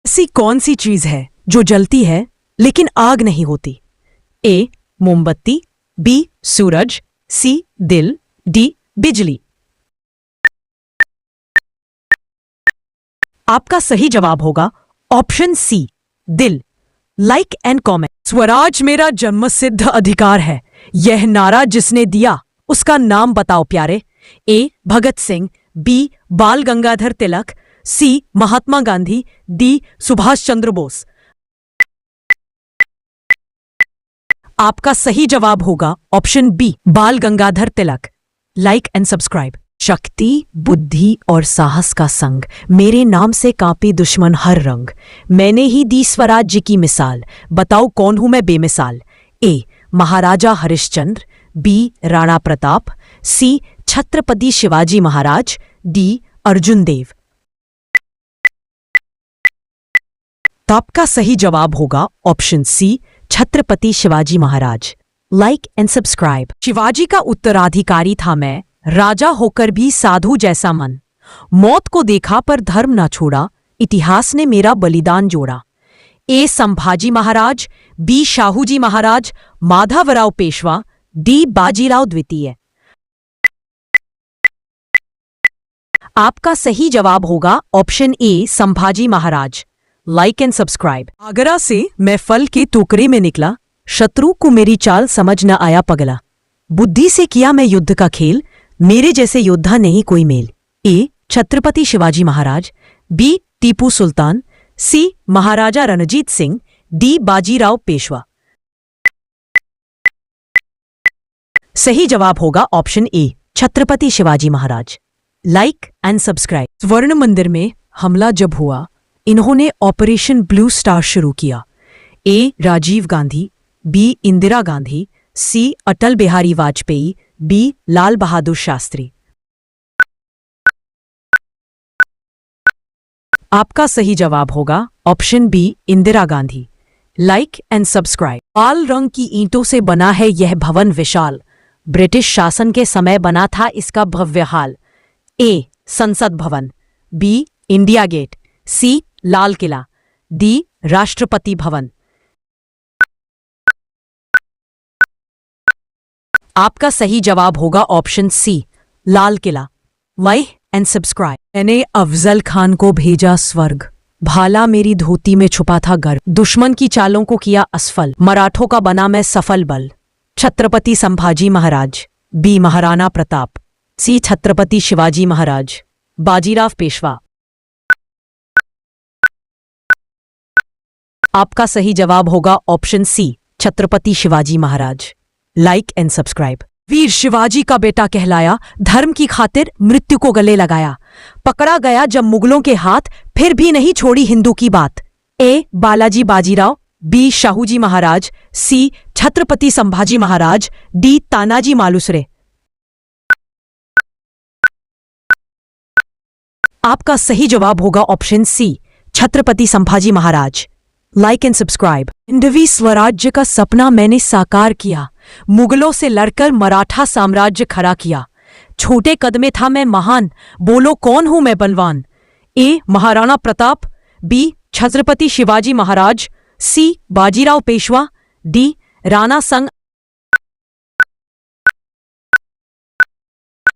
ऐसी कौन सी चीज है जो जलती है लेकिन आग नहीं होती? ए मोमबत्ती, बी सूरज, सी दिल, डी बिजली। आपका सही जवाब होगा ऑप्शन सी दिल। Like and comment. स्वराज मेरा जन्मसिद्ध अधिकार है, यह नारा जिसने दिया उसका नाम बताओ प्यारे। ए भगत Singh, B Bal Gangadhar Tilak, C Mahatma Gandhi, D Subhash Chandra Bose. आपका सही जवाब होगा option B Bal Gangadhar Tilak. Like and subscribe. शक्ति, बुद्धि और साहस का संग, मेरे नाम से कांपे दुश्मन हर रंग। मैंने ही दी स्वराज्य की मिसाल, बताओ कौन हूं मैं बेमिसाल। A Maharaja Harishchandra, B Rana Pratap, C Chhatrapati Shivaji Maharaj, D Arjun Dev. तो आपका सही जवाब होगा option C Chhatrapati Shivaji Maharaj. Like and subscribe. Shivaji का उत्तराधिकारी था मैं, राजा होकर भी साधु जैसा मन। मौत को देखा पर धर्म ना छोड़ा, इतिहास ने मेरा बलिदान जोड़ा। ए संभाजी महाराज, बी शाहूजी महाराज, माधवराव पेशवा, डी बाजीराव द्वितीय। आपका सही जवाब होगा option A Sambhaji Maharaj. Like and subscribe. Agra से मैं फल के टोकरे में निकला, शत्रु को मेरी चाल समझ न आया पगला। बुद्धि से किया मैं युद्ध का खेल, मेरे जैसे योद्धा नहीं कोई मेल। ए छत्रपति शिवाजी महाराज, बी टीपू सुल्तान, सी महाराजा रणजीत सिंह, डी बाजीराव पेशवा। सही जवाब होगा option A Chhatrapati Shivaji Maharaj. Like and subscribe. स्वर्ण मंदिर में हमला जब हुआ, इन्होंने ऑपरेशन ब्लू स्टार शुरू किया। A Rajiv Gandhi, B Indira Gandhi, C Atal Bihari Vajpayee, B Lal Bahadur Shastri. आपका सही जवाब होगा option B Indira Gandhi. Like and subscribe. लाल रंग की ईंटों से बना है यह भवन विशाल, ब्रिटिश शासन के समय बना था इसका भव्य हाल। A Sansad Bhavan, B India gate, C Lal Qila, D Rashtrapati Bhavan. आपका सही जवाब होगा option C Lal Qila. Like and subscribe. मैंने अफजल खान को भेजा स्वर्ग, भाला मेरी धोती में छुपा था गर्व। दुश्मन की चालों को किया असफल, मराठों का बना मैं सफल बल। Chhatrapati Sambhaji Maharaj, B Maharana Pratap, C Chhatrapati Shivaji Maharaj, Bajirao Peshwa. आपका सही जवाब होगा option C Chhatrapati Shivaji Maharaj. Like and subscribe. वीर शिवाजी का बेटा कहलाया, धर्म की खातिर मृत्यु को गले लगाया। पकड़ा गया जब मुगलों के हाथ, फिर भी नहीं छोड़ी हिंदू की बात। A Balaji Bajirao, B Shahuji Maharaj, C Chhatrapati Sambhaji Maharaj, D Tanaji Malusare. आपका सही जवाब होगा option C Chhatrapati Sambhaji Maharaj. Like and subscribe. Hindavi Swarajya का सपना मैंने साकार किया, मुगलों से लड़कर मराठा साम्राज्य खड़ा किया। छोटे कद में था मैं महान, बोलो कौन हूं मैं बलवान। A Maharana Pratap, B Chhatrapati Shivaji Maharaj, C Bajirao Peshwa, D Rana Sanga.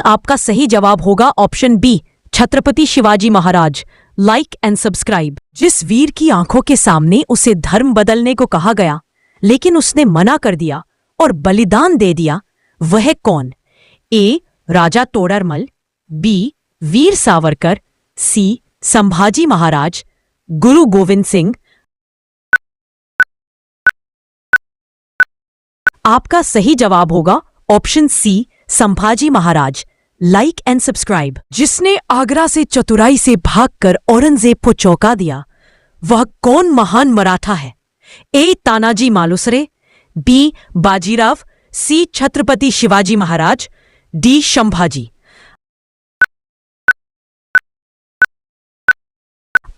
आपका सही जवाब होगा option B Chhatrapati Shivaji Maharaj. Like and subscribe. जिस वीर की आंखों के सामने उसे धर्म बदलने को कहा गया, लेकिन उसने मना कर दिया और बलिदान दे दिया, वह कौन? A Raja Todarmal, B Veer Savarkar, C Sambhaji Maharaj, Guru Gobind Singh. आपका सही जवाब होगा option C Sambhaji Maharaj. Like and subscribe. जिसने आगरा से चतुराई से भागकर औरंगजेब को चौंका दिया, वह कौन महान मराठा है? A Tanaji Malusare, B Bajirao, C Chhatrapati Shivaji Maharaj, D Sambhaji.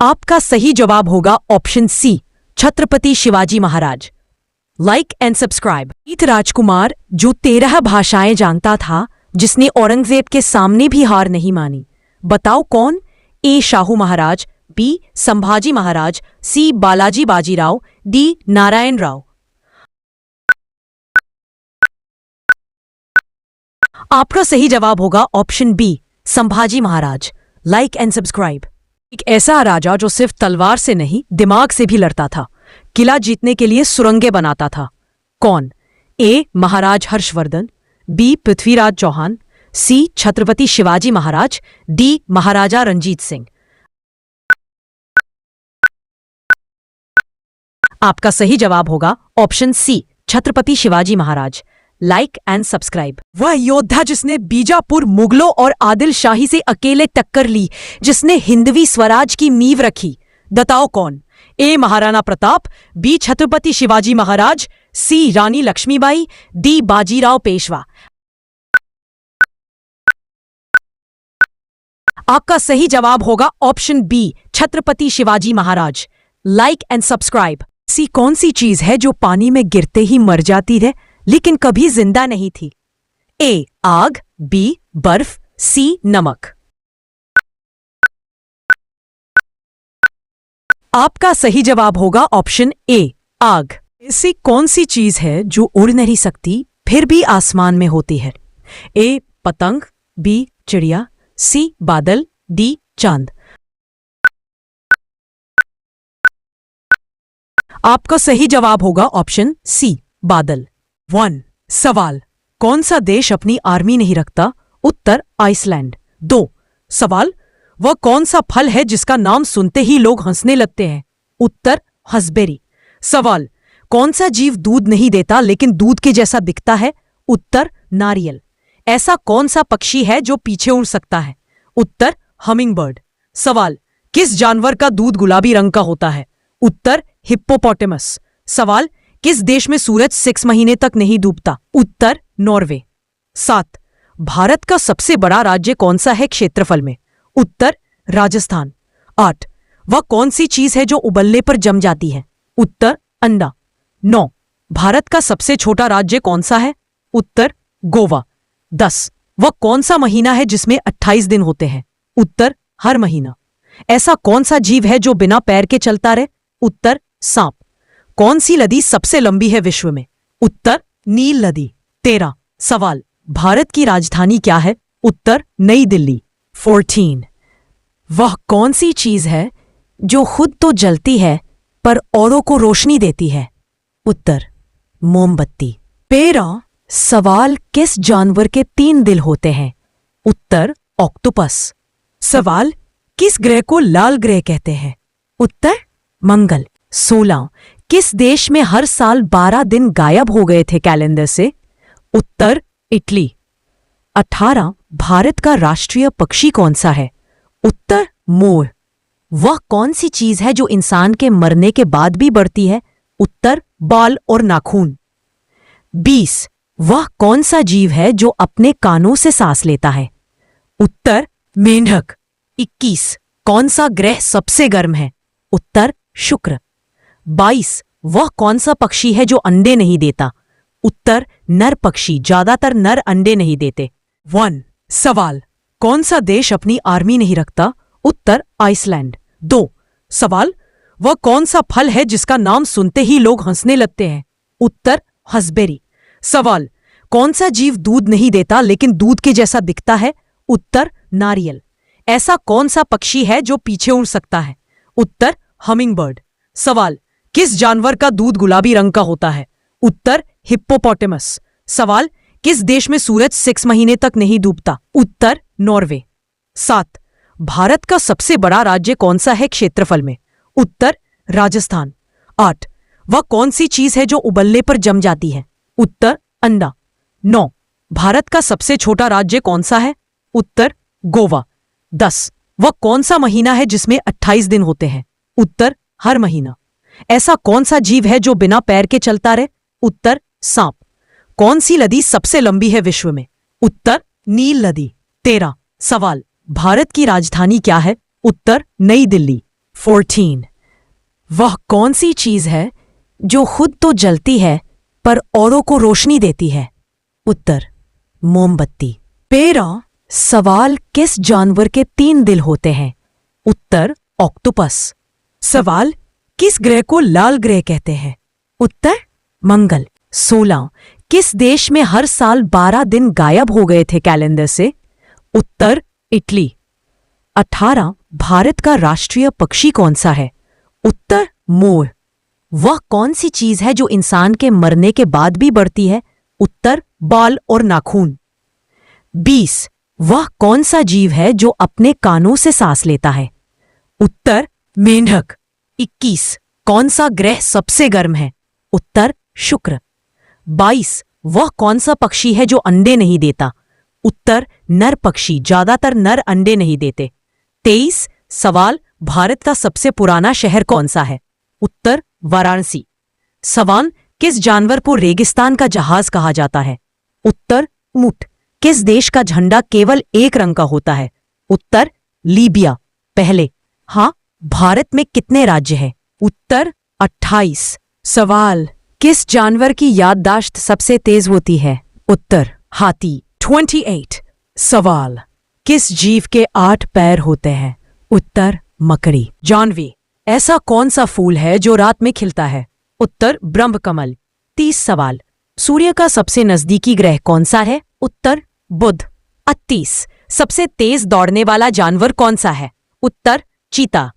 आपका सही जवाब होगा option C Chhatrapati Shivaji Maharaj. Like and subscribe. ईत राजकुमार जो 13 भाषाएं जानता था, जिसने औरंगजेब के सामने भी हार नहीं मानी, बताओ कौन? A Shahu Maharaj, B Sambhaji Maharaj, C Balaji Bajirao, D Narayan Rao. आपका सही जवाब होगा option B Sambhaji Maharaj. Like and subscribe. एक ऐसा राजा जो सिर्फ तलवार से नहीं दिमाग से भी लड़ता था, किला जीतने के लिए सुरंगें बनाता था। कौन? A Maharaj Harshvardhan, B Prithviraj Chauhan, C Chhatrapati Shivaji Maharaj, D Maharaja Ranjit Singh. आपका सही जवाब होगा option C Chhatrapati Shivaji Maharaj. Like and subscribe. वह योद्धा जिसने बीजापुर मुगलों और आदिल शाही से अकेले टक्कर ली, जिसने हिंदवी स्वराज की नींव रखी, बताओ कौन? A Maharana Pratap, B Chhatrapati Shivaji Maharaj, C Rani Lakshmibai, D Bajirao Peshwa. आपका सही जवाब होगा option B Chhatrapati Shivaji Maharaj. Like and subscribe. सी कौन सी चीज है जो पानी में गिरते ही मर जाती है लेकिन कभी जिंदा नहीं थी? ए आग, बी बर्फ, सी नमक। आपका सही जवाब होगा ऑप्शन ए आग। ऐसी कौन सी चीज है जो उड़ नहीं सकती फिर भी आसमान में होती है? ए पतंग, बी चिड़िया, सी बादल, डी चांद। आपका सही जवाब होगा ऑप्शन सी बादल। 1 सवाल, कौन सा देश अपनी आर्मी नहीं रखता? उत्तर आइसलैंड। 2 सवाल, वह कौन सा फल है जिसका नाम सुनते ही लोग हंसने लगते हैं? उत्तर हंसबेरी। सवाल, कौन सा जीव दूध नहीं देता लेकिन दूध के जैसा दिखता है? उत्तर नारियल। ऐसा कौन सा पक्षी है जो पीछे उड़ सकता है? उत्तर हमिंगबर्ड। सवाल, किस जानवर का दूध गुलाबी रंग का होता है? उत्तर हिप्पोपोटेमस। सवाल, किस देश में सूरज 6 महीने तक नहीं डूबता? उत्तर नॉर्वे। 7 भारत का सबसे बड़ा राज्य कौन सा है क्षेत्रफल में? उत्तर राजस्थान। 8 वह कौन सी चीज है जो उबलने पर जम जाती है? उत्तर अंडा। 9 भारत का सबसे छोटा राज्य कौन सा है? उत्तर गोवा। 10 वह कौन सा महीना है जिसमें 28 दिन होते हैं? उत्तर हर महीना। ऐसा कौन सा जीव है जो बिना पैर के चलता रहे? उत्तर सांप। कौन सी नदी सबसे लंबी है विश्व में? उत्तर नील नदी। 13 सवाल, भारत की राजधानी क्या है? उत्तर नई दिल्ली। 14 वह कौन सी चीज है जो खुद तो जलती है पर औरों को रोशनी देती है? उत्तर मोमबत्ती। 13 सवाल, किस जानवर के 3 दिल होते हैं? उत्तर ऑक्टोपस। सवाल, किस ग्रह को लाल ग्रह कहते हैं? उत्तर मंगल। 16 किस देश में हर साल 12 दिन गायब हो गए थे कैलेंडर से? उत्तर इटली। 18 भारत का राष्ट्रीय पक्षी कौन सा है? उत्तर मोर। वह कौन सी चीज है जो इंसान के मरने के बाद भी बढ़ती है? उत्तर बाल और नाखून। 20 वह कौन सा जीव है जो अपने कानों से सांस लेता है? उत्तर मेंढक। 21 कौन सा ग्रह सबसे गर्म है? उत्तर शुक्र। 22 वह कौन सा पक्षी है जो अंडे नहीं देता? उत्तर नर पक्षी। ज्यादातर नर अंडे नहीं देते। 1 सवाल, कौन सा देश अपनी आर्मी नहीं रखता? उत्तर आइसलैंड। 2 सवाल, वह कौन सा फल है जिसका नाम सुनते ही लोग हंसने लगते हैं? उत्तर हंसबेरी। सवाल, कौन सा जीव दूध नहीं देता लेकिन दूध के जैसा दिखता है? उत्तर नारियल। ऐसा कौन सा पक्षी है जो पीछे उड़ सकता है? उत्तर हमिंगबर्ड। सवाल, किस जानवर का दूध गुलाबी रंग का होता है? उत्तर हिप्पोपोटेमस। सवाल, किस देश में सूरज 6 महीने तक नहीं डूबता? उत्तर नॉर्वे। 7 भारत का सबसे बड़ा राज्य कौन सा है क्षेत्रफल में? उत्तर राजस्थान। 8 वह कौन सी चीज है जो उबलने पर जम जाती है? उत्तर अंडा। 9 भारत का सबसे छोटा राज्य कौन सा है? उत्तर गोवा। 10 वह कौन सा महीना है जिसमें 28 दिन होते हैं? उत्तर हर महीना। ऐसा कौन सा जीव है जो बिना पैर के चलता रहे? उत्तर सांप। कौन सी नदी सबसे लंबी है विश्व में? उत्तर नील नदी। 13 सवाल, भारत की राजधानी क्या है? उत्तर नई दिल्ली। 14 वह कौन सी चीज है जो खुद तो जलती है पर औरों को रोशनी देती है? उत्तर मोमबत्ती। 13 सवाल, किस जानवर के 3 दिल होते हैं? उत्तर ऑक्टोपस। सवाल, किस ग्रह को लाल ग्रह कहते हैं? उत्तर, मंगल। 16, किस देश में हर साल 12 दिन गायब हो गए थे कैलेंडर से? उत्तर, इटली। 18, भारत का राष्ट्रीय पक्षी कौन सा है? उत्तर, मोर। वह कौन सी चीज है जो इंसान के मरने के बाद भी बढ़ती है? उत्तर, बाल और नाखून। 20, वह कौन सा जीव है जो अपने कानों से सांस लेता है? उत्तर, मेंढक। 21, कौन सा ग्रह सबसे गर्म है? उत्तर, शुक्र। 22, वह कौन सा पक्षी है जो अंडे नहीं देता? उत्तर, नर पक्षी। ज्यादातर नर अंडे नहीं देते। 23, सवाल, भारत का सबसे पुराना शहर कौन सा है? उत्तर, वाराणसी। सवाल, किस जानवर को रेगिस्तान का जहाज कहा जाता है? उत्तर, ऊंट। किस देश का झंडा केवल एक रंग का होता है? उत्तर, लीबिया। पहले, हाँ, भारत में कितने राज्य हैं? उत्तर, 28। सवाल, किस जानवर की याददाश्त सबसे तेज होती है? उत्तर, हाथी। 28। सवाल, किस जीव के 8 पैर होते हैं? उत्तर, मकड़ी। जानवी, ऐसा कौन सा फूल है जो रात में खिलता है? उत्तर, ब्रह्मकमल। 30 सवाल, सूर्य का सबसे नजदीकी ग्रह कौन सा है? उत्तर, बुध। 38, सबसे तेज दौड़ने वाला जानवर कौन सा है? उत्तर, चीता।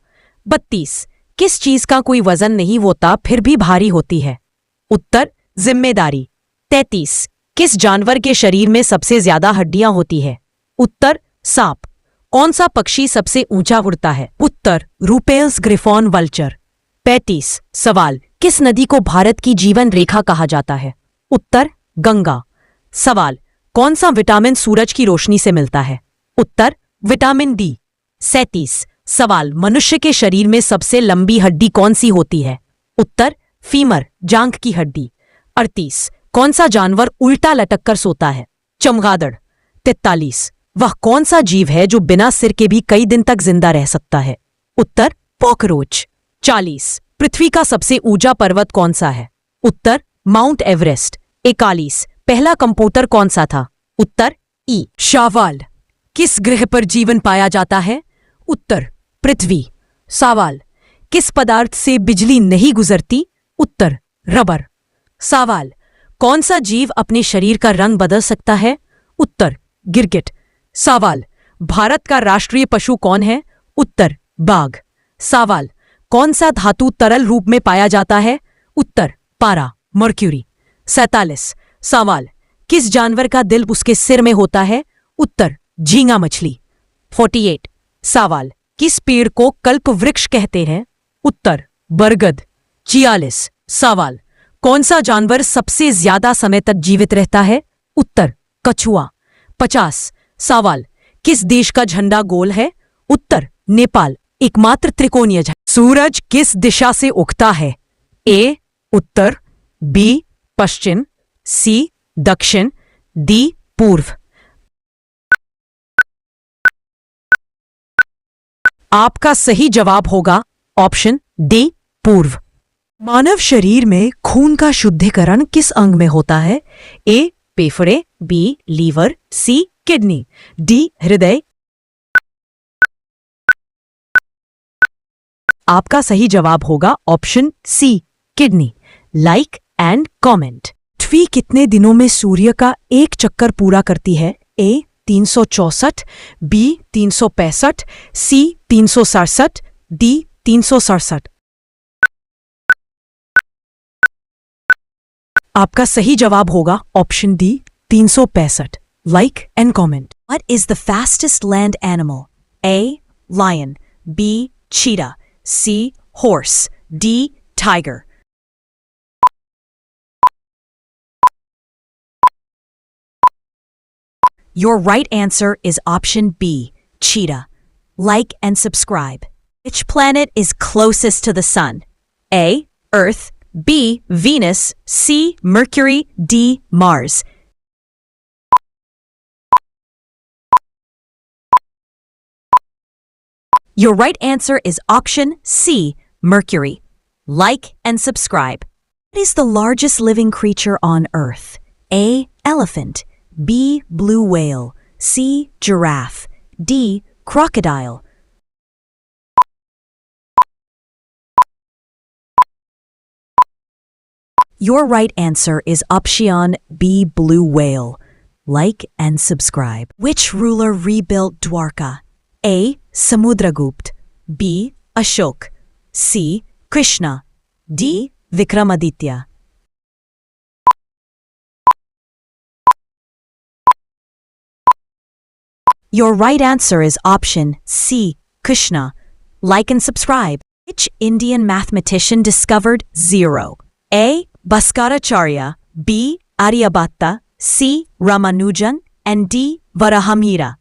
32, किस चीज का कोई वजन नहीं होता फिर भी भारी होती है? उत्तर, जिम्मेदारी। 33, किस जानवर के शरीर में सबसे ज्यादा हड्डियां होती है? उत्तर, सांप। कौन सा पक्षी सबसे ऊंचा उड़ता है? उत्तर, रूपेल्स ग्रिफॉन वल्चर। 35 सवाल, किस नदी को भारत की जीवन रेखा कहा जाता है? उत्तर, गंगा। सवाल, कौन सा विटामिन सूरज की रोशनी से मिलता है? उत्तर, विटामिन डी। 37 सवाल, मनुष्य के शरीर में सबसे लंबी हड्डी कौन सी होती है? उत्तर, फीमर, जांघ की हड्डी। 38 कौन सा जानवर उल्टा लटक कर सोता है? चमगादड़। 43 वह कौन सा जीव है जो बिना सिर के भी कई दिन तक जिंदा रह सकता है? उत्तर, कॉकरोच। 40 पृथ्वी का सबसे ऊंचा पर्वत कौन सा है? उत्तर, माउंट एवरेस्ट। 41 पहला कंप्यूटर कौन सा था? उत्तर, ई। सवाल, किस ग्रह पर जीवन पाया जाता है? उत्तर, पृथ्वी। सवाल, किस पदार्थ से बिजली नहीं गुजरती? उत्तर, रबर। सवाल, कौन सा जीव अपने शरीर का रंग बदल सकता है? उत्तर, गिरगिट। सवाल, भारत का राष्ट्रीय पशु कौन है? उत्तर, बाघ। सवाल, कौन सा धातु तरल रूप में पाया जाता है? उत्तर, पारा, मर्क्यूरी। 47 सवाल, किस जानवर का दिल उसके सिर में होता है? उत्तर, झींगा मछली। 48 सवाल, किस पेड़ को कल्प वृक्ष कहते हैं? उत्तर, बरगद। 46 सवाल, कौन सा जानवर सबसे ज्यादा समय तक जीवित रहता है? उत्तर, कछुआ। 50 सवाल, किस देश का झंडा गोल है? उत्तर, नेपाल, एकमात्र त्रिकोणीय झंडा। सूरज किस दिशा से उगता है? ए उत्तर, बी पश्चिम, सी दक्षिण, डी पूर्व। आपका सही जवाब होगा ऑप्शन डी पूर्व। मानव शरीर में खून का शुद्धिकरण किस अंग में होता है? ए फेफड़े, B liver, C kidney, D हृदय। आपका सही जवाब होगा option C kidney. Like and comment. पृथ्वी कितने दिनों में सूर्य का एक चक्कर पूरा करती है? A 364, B 365, C 367, D 367। आपका सही जवाब होगा option D 365। Like and comment. What is the fastest land animal? A lion, B cheetah, C horse, D tiger. Your right answer is option B, cheetah. Like and subscribe. Which planet is closest to the sun? A, Earth, B, Venus, C, Mercury, D, Mars. Your right answer is option C, Mercury. Like and subscribe. What is the largest living creature on Earth? A, elephant, B, blue whale, C, giraffe, D, crocodile. Your right answer is option B, blue whale. Like and subscribe. Which ruler rebuilt Dwarka? A. Samudragupt. B. Ashok. C. Krishna. D. Vikramaditya. Your right answer is option C, Krishna. Like and subscribe. Which Indian mathematician discovered zero? A. Bhaskaracharya. B. Aryabhatta. C. Ramanujan. And D. Varahamihira.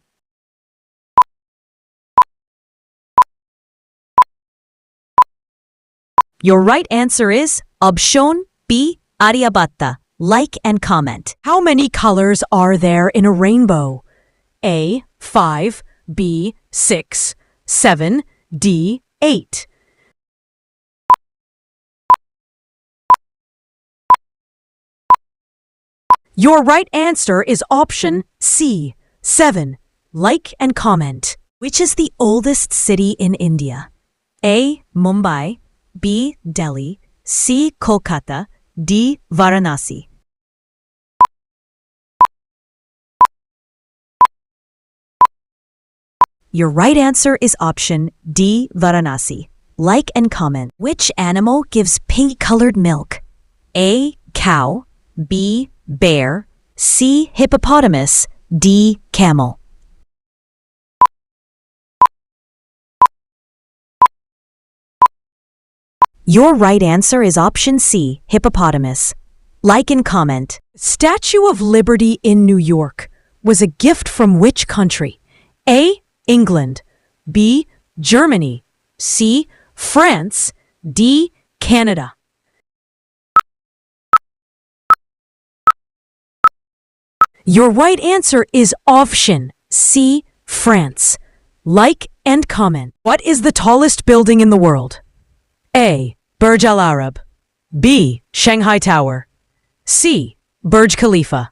Your right answer is option B, Aryabhatta. Like and comment. How many colors are there in a rainbow? A. 5. B. 6. 7. D. 8. Your right answer is option C, 7. Like and comment. Which is the oldest city in India? A. Mumbai. B. Delhi. C. Kolkata. D. Varanasi. Your right answer is option D, Varanasi. Like and comment. Which animal gives pink-colored milk? A. Cow. B. Bear. C. Hippopotamus. D. Camel. Your right answer is option C, hippopotamus. Like and comment. Statue of Liberty in New York was a gift from which country? A. England. B. Germany. C. France. D. Canada. Your right answer is option C, France. Like and comment. What is the tallest building in the world? A. Burj Al Arab. B. Shanghai Tower. C. Burj Khalifa.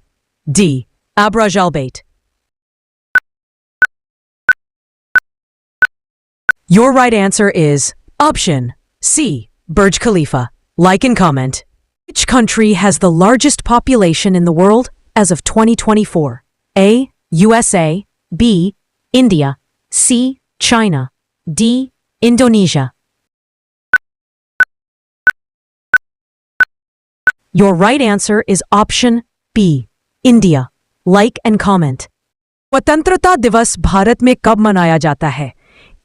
D. Abraj Al Bait. Your right answer is option C, Burj Khalifa. Like and comment. Which country has the largest population in the world as of 2024? A. USA. B. India. C. China. D. Indonesia. Your right answer is option B, India. Like and comment. स्वतंत्रता दिवस भारत में कब मनाया जाता है?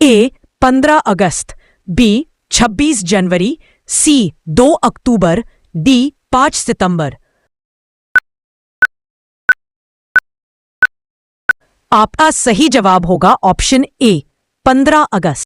A. 15 August. B. 26 January. C. 2 October. D. 5 सितंबर. आपका सही जवाब होगा ऑप्शन ए, 15 अगस्त.